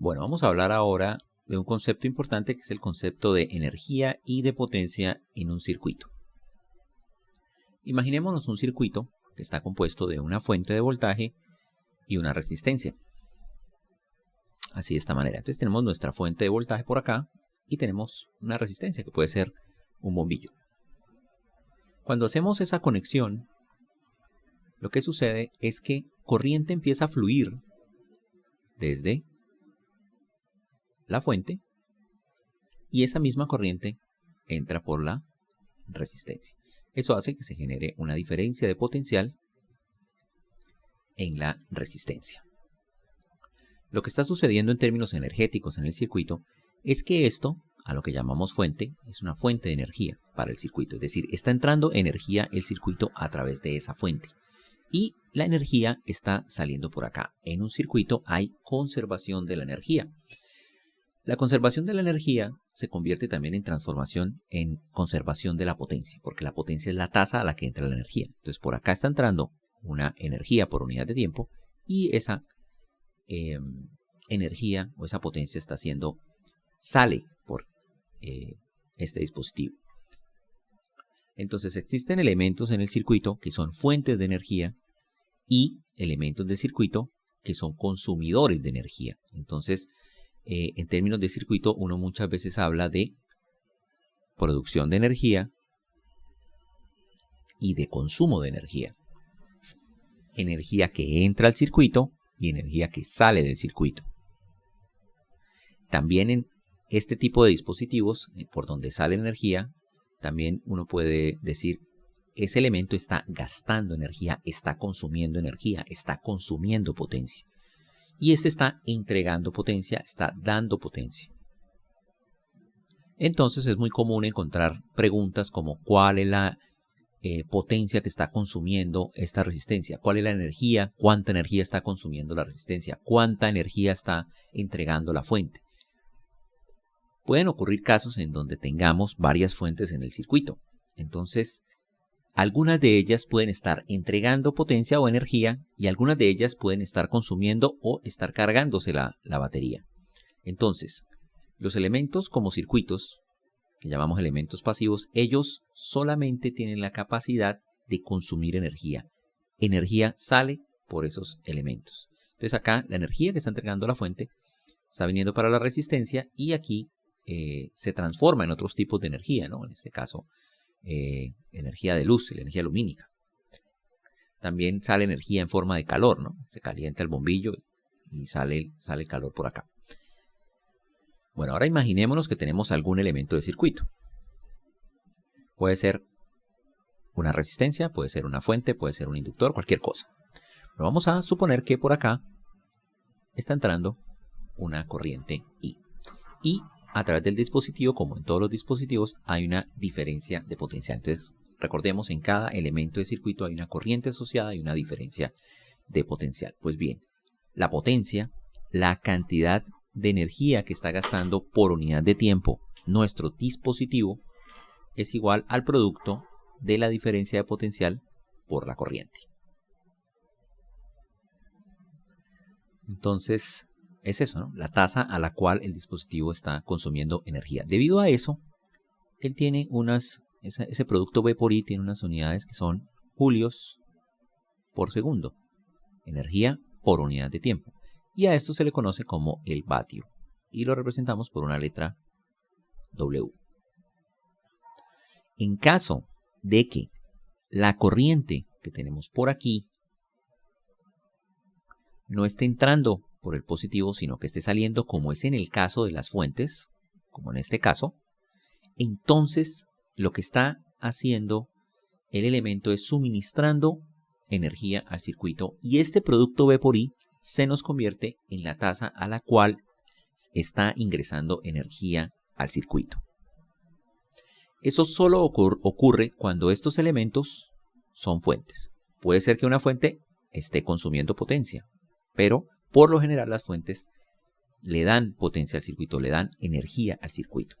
Bueno, vamos a hablar ahora de un concepto importante que es el concepto de energía y de potencia en un circuito. Imaginémonos un circuito que está compuesto de una fuente de voltaje y una resistencia. Así de esta manera. Entonces tenemos nuestra fuente de voltaje por acá y tenemos una resistencia que puede ser un bombillo. Cuando hacemos esa conexión, lo que sucede es que corriente empieza a fluir desde la fuente y esa misma corriente entra por la resistencia. Eso hace que se genere una diferencia de potencial en la resistencia. Lo que está sucediendo en términos energéticos en el circuito es que esto, a lo que llamamos fuente, es una fuente de energía para el circuito. Es decir, está entrando energía el circuito a través de esa fuente. Y la energía está saliendo por acá. En un circuito hay conservación de la energía. La conservación de la energía se convierte también en transformación en conservación de la potencia, porque la potencia es la tasa a la que entra la energía. Entonces por acá está entrando una energía por unidad de tiempo y esa energía o esa potencia sale por este dispositivo. Entonces existen elementos en el circuito que son fuentes de energía y elementos del circuito que son consumidores de energía. Entonces, en términos de circuito, uno muchas veces habla de producción de energía y de consumo de energía. Energía que entra al circuito y energía que sale del circuito. También en este tipo de dispositivos, por donde sale energía, también uno puede decir, ese elemento está gastando energía, está consumiendo energía, está consumiendo potencia. Y este está entregando potencia, está dando potencia. Entonces es muy común encontrar preguntas como ¿cuál es la potencia que está consumiendo esta resistencia? ¿Cuál es la energía? ¿Cuánta energía está consumiendo la resistencia? ¿Cuánta energía está entregando la fuente? Pueden ocurrir casos en donde tengamos varias fuentes en el circuito. Entonces, algunas de ellas pueden estar entregando potencia o energía y algunas de ellas pueden estar consumiendo o estar cargándose la batería. Entonces, los elementos como circuitos, que llamamos elementos pasivos, ellos solamente tienen la capacidad de consumir energía. Energía sale por esos elementos. Entonces acá la energía que está entregando la fuente está viniendo para la resistencia y aquí se transforma en otros tipos de energía, ¿no? En este caso, energía de luz, la energía lumínica. También sale energía en forma de calor, ¿no? Se calienta el bombillo y sale el calor por acá. Bueno, ahora imaginémonos que tenemos algún elemento de circuito. Puede ser una resistencia, puede ser una fuente, puede ser un inductor, cualquier cosa. Pero vamos a suponer que por acá está entrando una corriente I. Y a través del dispositivo, como en todos los dispositivos, hay una diferencia de potencial. Entonces, recordemos, en cada elemento de circuito hay una corriente asociada y una diferencia de potencial. Pues bien, la potencia, la cantidad de energía que está gastando por unidad de tiempo nuestro dispositivo es igual al producto de la diferencia de potencial por la corriente. Entonces, es eso, ¿no? La tasa a la cual el dispositivo está consumiendo energía. Debido a eso, él tiene ese producto V por I tiene unas unidades que son julios por segundo. Energía por unidad de tiempo. Y a esto se le conoce como el vatio. Y lo representamos por una letra W. En caso de que la corriente que tenemos por aquí no esté entrando por el positivo, sino que esté saliendo como es en el caso de las fuentes, como en este caso, entonces lo que está haciendo el elemento es suministrando energía al circuito y este producto V por I se nos convierte en la tasa a la cual está ingresando energía al circuito. Eso solo ocurre cuando estos elementos son fuentes. Puede ser que una fuente esté consumiendo potencia, pero por lo general las fuentes le dan potencia al circuito, le dan energía al circuito.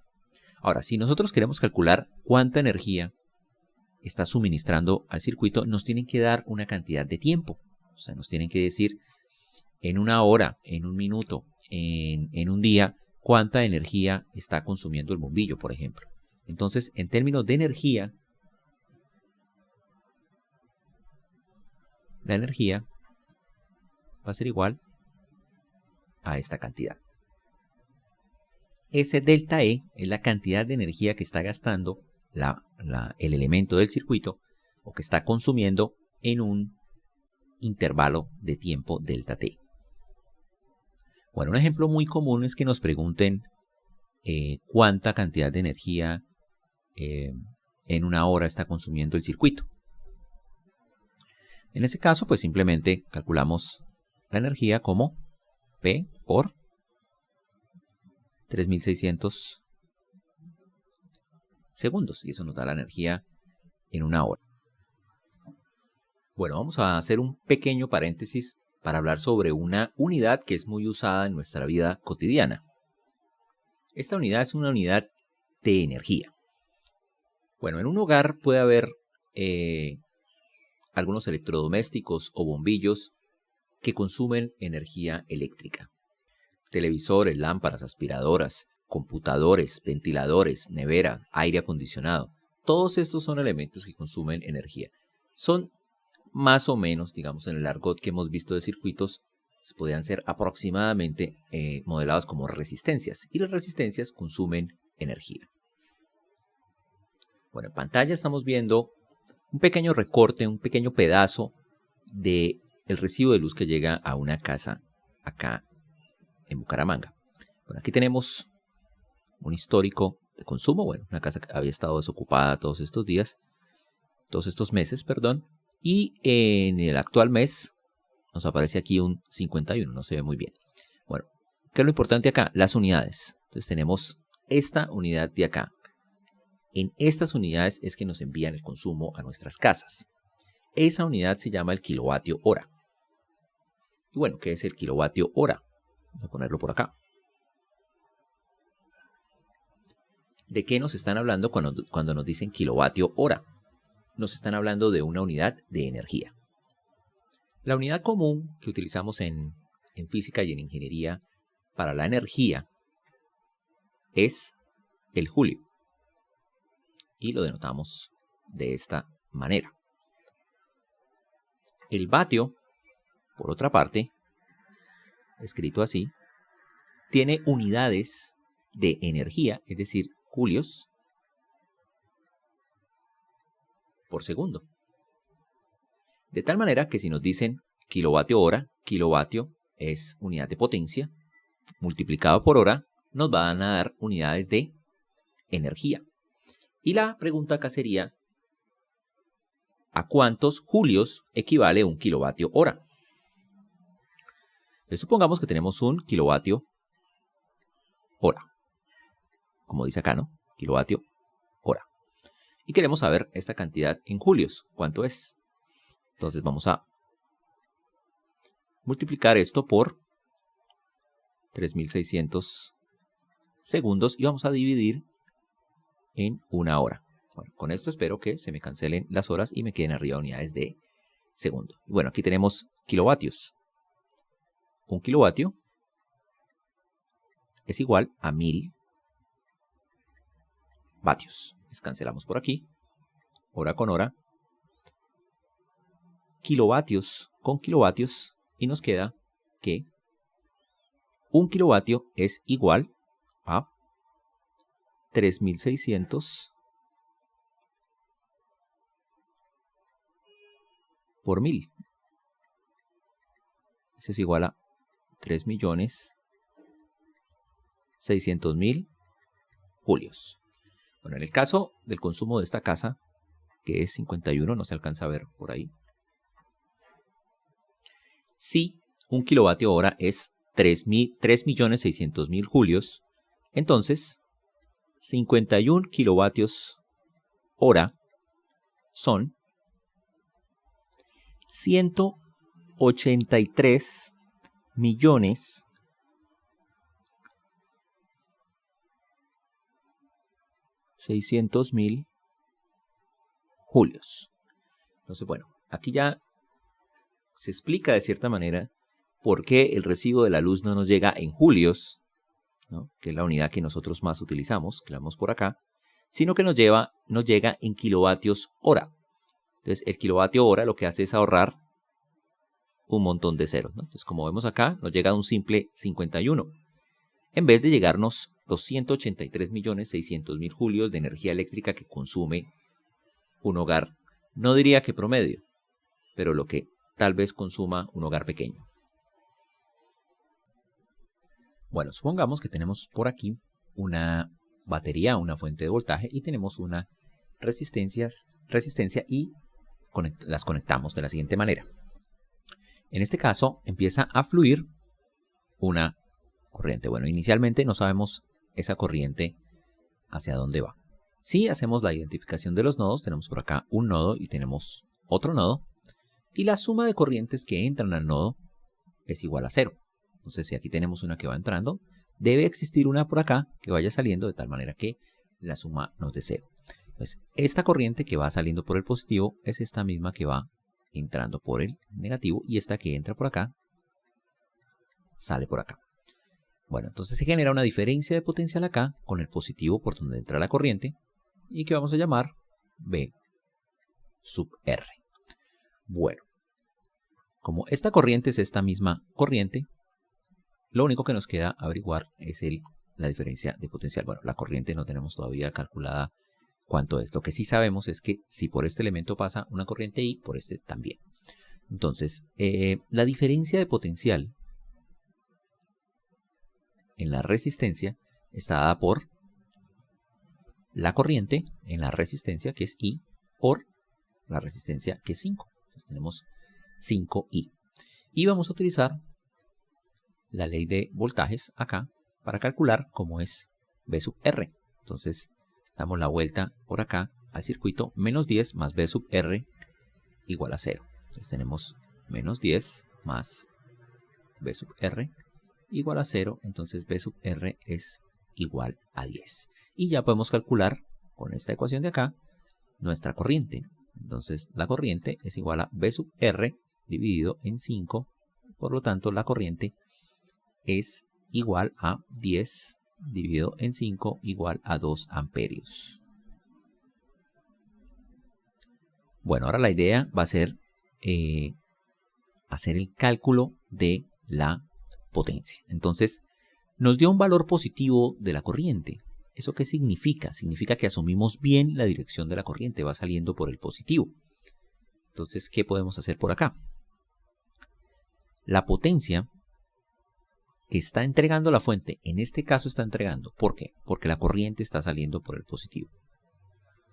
Ahora, si nosotros queremos calcular cuánta energía está suministrando al circuito, nos tienen que dar una cantidad de tiempo. O sea, nos tienen que decir en una hora, en un minuto, en un día, cuánta energía está consumiendo el bombillo, por ejemplo. Entonces, en términos de energía, la energía va a ser igual a esta cantidad. Ese delta E es la cantidad de energía que está gastando el elemento del circuito o que está consumiendo en un intervalo de tiempo delta T. Bueno, un ejemplo muy común es que nos pregunten cuánta cantidad de energía en una hora está consumiendo el circuito. En ese caso, pues simplemente calculamos la energía como P por 3600 segundos y eso nos da la energía en una hora. Bueno, vamos a hacer un pequeño paréntesis para hablar sobre una unidad que es muy usada en nuestra vida cotidiana. Esta unidad es una unidad de energía. Bueno, en un hogar puede haber algunos electrodomésticos o bombillos que consumen energía eléctrica. Televisores, lámparas, aspiradoras, computadores, ventiladores, nevera, aire acondicionado. Todos estos son elementos que consumen energía. Son más o menos, digamos, en el argot que hemos visto de circuitos, podrían ser aproximadamente modelados como resistencias. Y las resistencias consumen energía. Bueno, en pantalla estamos viendo un pequeño recorte, un pequeño pedazo del recibo de luz que llega a una casa acá en Bucaramanga. Bueno, aquí tenemos un histórico de consumo. Bueno, una casa que había estado desocupada todos estos meses, y en el actual mes nos aparece aquí un 51, no se ve muy bien. Bueno, ¿qué es lo importante acá? Las unidades. Entonces tenemos esta unidad de acá. En estas unidades es que nos envían el consumo a nuestras casas. Esa unidad se llama el kilovatio hora. Y bueno, ¿qué es el kilovatio hora? Vamos a ponerlo por acá. ¿De qué nos están hablando cuando nos dicen kilovatio hora? Nos están hablando de una unidad de energía. La unidad común que utilizamos en física y en ingeniería para la energía es el julio. Y lo denotamos de esta manera. El vatio, por otra parte, escrito así, tiene unidades de energía, es decir, julios por segundo. De tal manera que si nos dicen kilovatio hora, kilovatio es unidad de potencia, multiplicado por hora, nos van a dar unidades de energía. Y la pregunta acá sería, ¿a cuántos julios equivale un kilovatio hora? Entonces, supongamos que tenemos un kilovatio hora. Como dice acá, ¿no? Kilovatio hora. Y queremos saber esta cantidad en julios. ¿Cuánto es? Entonces vamos a multiplicar esto por 3600 segundos y vamos a dividir en una hora. Bueno, con esto espero que se me cancelen las horas y me queden arriba unidades de segundo. Y bueno, aquí tenemos kilovatios. Un kilovatio es igual a 1000 vatios. Les cancelamos por aquí. Hora con hora. Kilovatios con kilovatios. Y nos queda que un kilovatio es igual a 3600 por 1000. Eso es igual a 3.600.000 julios. Bueno, en el caso del consumo de esta casa, que es 51, no se alcanza a ver por ahí. Si un kilovatio hora es 3.600.000 julios, entonces 51 kilovatios hora son 183.600.000 julios. Entonces, bueno, aquí ya se explica de cierta manera por qué el recibo de la luz no nos llega en julios, ¿no?, que es la unidad que nosotros más utilizamos, que la vemos por acá, sino que nos llega en kilovatios hora. Entonces, el kilovatio hora lo que hace es ahorrar un montón de ceros, ¿no? Entonces, como vemos acá, nos llega un simple 51. En vez de llegarnos los 183.600.000 julios de energía eléctrica que consume un hogar, no diría que promedio, pero lo que tal vez consuma un hogar pequeño. Bueno, supongamos que tenemos por aquí una batería, una fuente de voltaje y tenemos una resistencia y las conectamos de la siguiente manera. En este caso empieza a fluir una corriente. Bueno, inicialmente no sabemos esa corriente hacia dónde va. Si hacemos la identificación de los nodos, tenemos por acá un nodo y tenemos otro nodo. Y la suma de corrientes que entran al nodo es igual a 0. Entonces, si aquí tenemos una que va entrando, debe existir una por acá que vaya saliendo de tal manera que la suma nos dé 0. Entonces, esta corriente que va saliendo por el positivo es esta misma que va entrando por el negativo y esta que entra por acá sale por acá. Bueno, entonces se genera una diferencia de potencial acá con el positivo por donde entra la corriente y que vamos a llamar B sub R. Bueno, como esta corriente es esta misma corriente, lo único que nos queda averiguar es la diferencia de potencial. Bueno, la corriente no tenemos todavía calculada cuánto es. Lo que sí sabemos es que si por este elemento pasa una corriente I, por este también. Entonces, la diferencia de potencial en la resistencia está dada por la corriente en la resistencia, que es I, por la resistencia, que es 5. Entonces tenemos 5I. Y vamos a utilizar la ley de voltajes acá para calcular cómo es B sub R. Entonces damos la vuelta por acá al circuito, menos 10 más B sub R igual a 0. Entonces tenemos menos 10 más B sub R igual a 0. Entonces B sub R es igual a 10. Y ya podemos calcular con esta ecuación de acá nuestra corriente. Entonces la corriente es igual a B sub R dividido en 5. Por lo tanto, la corriente es igual a 10 dividido en 5 igual a 2 amperios. Bueno, ahora la idea va a ser hacer el cálculo de la potencia. Entonces, nos dio un valor positivo de la corriente. ¿Eso qué significa? Significa que asumimos bien la dirección de la corriente, va saliendo por el positivo. Entonces, ¿qué podemos hacer por acá? La potencia que está entregando la fuente, en este caso está entregando. ¿Por qué? Porque la corriente está saliendo por el positivo.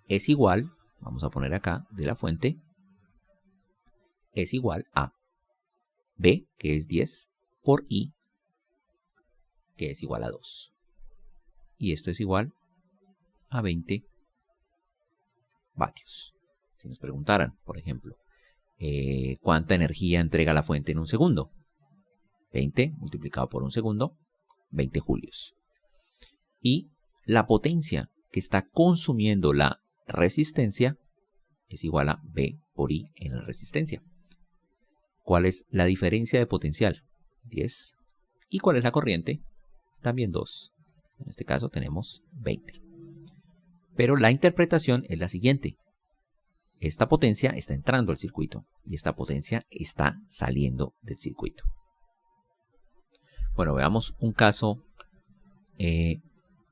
Es igual, vamos a poner acá, de la fuente, es igual a B, que es 10, por I, que es igual a 2. Y esto es igual a 20 vatios. Si nos preguntaran, por ejemplo, ¿cuánta energía entrega la fuente en un segundo? 20 multiplicado por un segundo, 20 julios. Y la potencia que está consumiendo la resistencia es igual a B por I en la resistencia. ¿Cuál es la diferencia de potencial? 10. ¿Y cuál es la corriente? También 2. En este caso tenemos 20. Pero la interpretación es la siguiente. Esta potencia está entrando al circuito y esta potencia está saliendo del circuito. Bueno, veamos un caso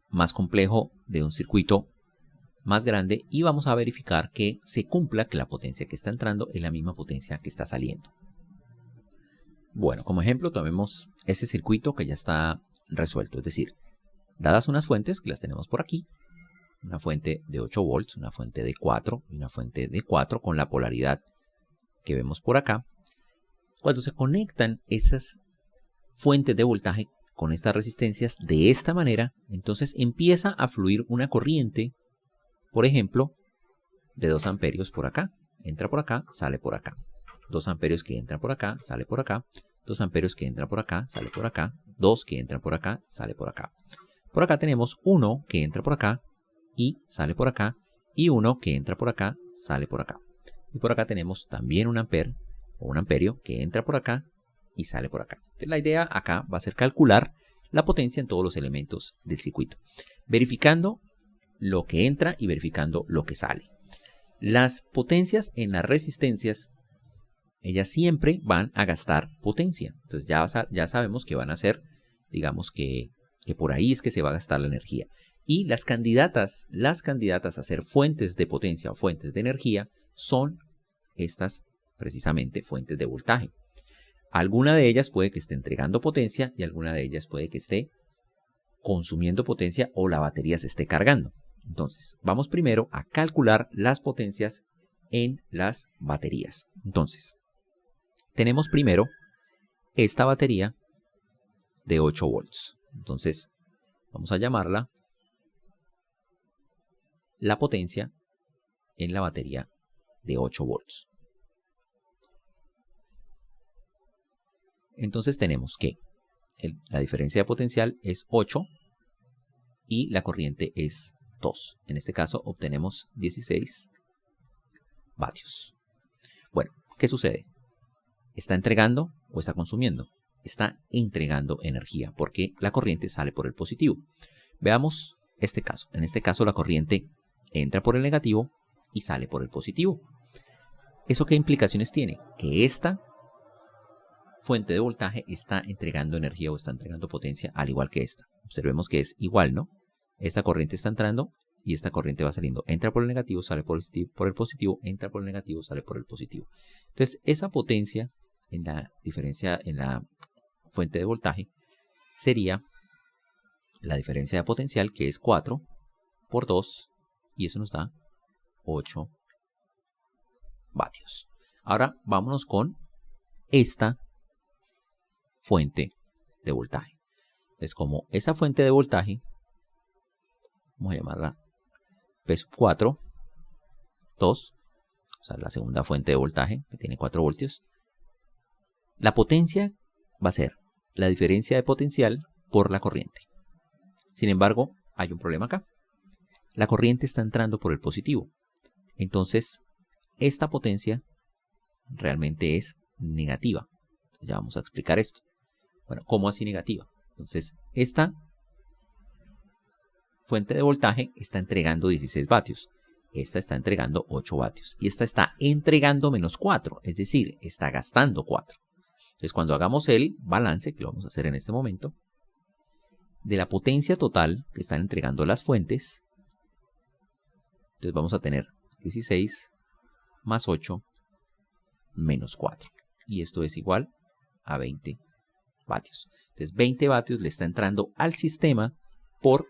más complejo de un circuito más grande y vamos a verificar que se cumpla que la potencia que está entrando es la misma potencia que está saliendo. Bueno, como ejemplo tomemos ese circuito que ya está resuelto, es decir, dadas unas fuentes que las tenemos por aquí, una fuente de 8 volts, una fuente de 4 y una fuente de 4 con la polaridad que vemos por acá. Cuando se conectan esas fuentes de voltaje con estas resistencias de esta manera, entonces empieza a fluir una corriente, por ejemplo, de 2 amperios por acá. Entra por acá, sale por acá. 2 amperios que entran por acá, sale por acá. 2 amperios que entran por acá, sale por acá. 2 que entran por acá, sale por acá. Por acá tenemos 1 que entra por acá y sale por acá. Y 1 que entra por acá, sale por acá. Y por acá tenemos también un amperio que entra por acá y sale por acá. Entonces, la idea acá va a ser calcular la potencia en todos los elementos del circuito, verificando lo que entra y verificando lo que sale. Las potencias en las resistencias, ellas siempre van a gastar potencia. Entonces ya sabemos que van a ser, digamos que por ahí es que se va a gastar la energía. Y las candidatas a ser fuentes de potencia o fuentes de energía son estas precisamente fuentes de voltaje. Alguna de ellas puede que esté entregando potencia y alguna de ellas puede que esté consumiendo potencia o la batería se esté cargando. Entonces, vamos primero a calcular las potencias en las baterías. Entonces, tenemos primero esta batería de 8 volts. Entonces, vamos a llamarla la potencia en la batería de 8 volts. Entonces tenemos que la diferencia de potencial es 8 y la corriente es 2. En este caso obtenemos 16 vatios. Bueno, ¿qué sucede? ¿Está entregando o está consumiendo? Está entregando energía porque la corriente sale por el positivo. Veamos este caso. En este caso la corriente entra por el negativo y sale por el positivo. ¿Eso qué implicaciones tiene? Que esta fuente de voltaje está entregando energía o está entregando potencia al igual que esta. Observemos que es igual, ¿no? Esta corriente está entrando y esta corriente va saliendo. Entra por el negativo, sale por el positivo, entra por el negativo, sale por el positivo. Entonces, esa potencia en la diferencia en la fuente de voltaje sería la diferencia de potencial, que es 4 por 2, y eso nos da 8 vatios. Ahora vámonos con esta fuente de voltaje. Entonces, como esa fuente de voltaje, vamos a llamarla P4, 2, o sea, la segunda fuente de voltaje, que tiene 4 voltios. La potencia va a ser la diferencia de potencial por la corriente. Sin embargo, hay un problema acá. La corriente está entrando por el positivo. Entonces, esta potencia realmente es negativa. Ya vamos a explicar esto. Bueno, ¿cómo así negativa? Entonces, esta fuente de voltaje está entregando 16 vatios. Esta está entregando 8 vatios. Y esta está entregando menos 4, es decir, está gastando 4. Entonces, cuando hagamos el balance, que lo vamos a hacer en este momento, de la potencia total que están entregando las fuentes, entonces vamos a tener 16 más 8 menos 4. Y esto es igual a 20 vatios. Entonces 20 vatios le está entrando al sistema por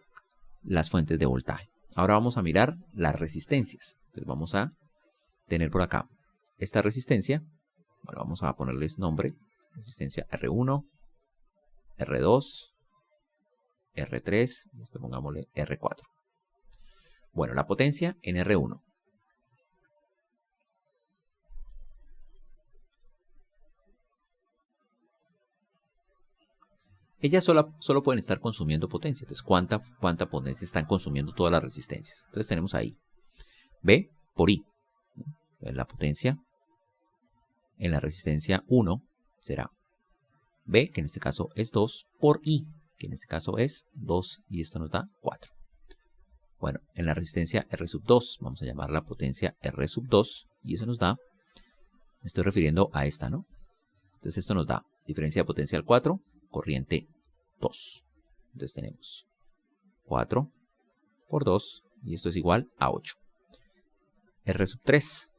las fuentes de voltaje. Ahora vamos a mirar las resistencias. Entonces vamos a tener por acá esta resistencia. Bueno, vamos a ponerles nombre. Resistencia R1, R2, R3, y esto pongámosle R4. Bueno, la potencia en R1. Ellas solo pueden estar consumiendo potencia. Entonces, ¿cuánta potencia están consumiendo todas las resistencias? Entonces tenemos ahí B por I. La potencia en la resistencia 1 será B, que en este caso es 2, por I, que en este caso es 2, y esto nos da 4. Bueno, en la resistencia R sub 2, vamos a llamar la potencia R sub 2, y eso nos da, me estoy refiriendo a esta, ¿no? Entonces esto nos da diferencia de potencial 4, corriente 2. Entonces tenemos 4 por 2, y esto es igual a 8. R sub 3,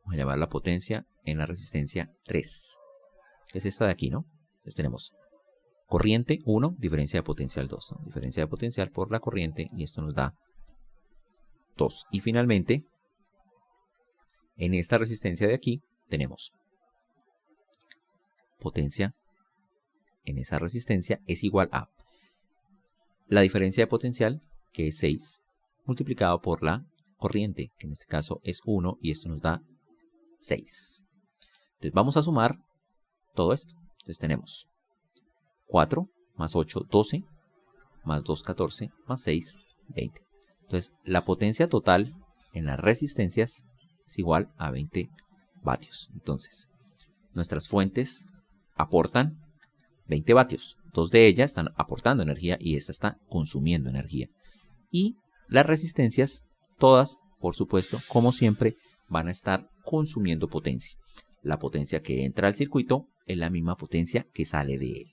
vamos a llamar la potencia en la resistencia 3, que es esta de aquí, ¿no? Entonces tenemos corriente 1, diferencia de potencial 2, ¿no? Diferencia de potencial por la corriente, y esto nos da 2. Y finalmente, en esta resistencia de aquí, tenemos potencia en esa resistencia es igual a la diferencia de potencial, que es 6, multiplicado por la corriente, que en este caso es 1, y esto nos da 6. Entonces vamos a sumar todo esto. Entonces tenemos 4 más 8, 12, más 2, 14, más 6, 20. Entonces la potencia total en las resistencias es igual a 20 vatios. Entonces nuestras fuentes aportan 20 vatios. 2 de ellas están aportando energía y esta está consumiendo energía. Y las resistencias, todas, por supuesto, como siempre, van a estar consumiendo potencia. La potencia que entra al circuito es la misma potencia que sale de él.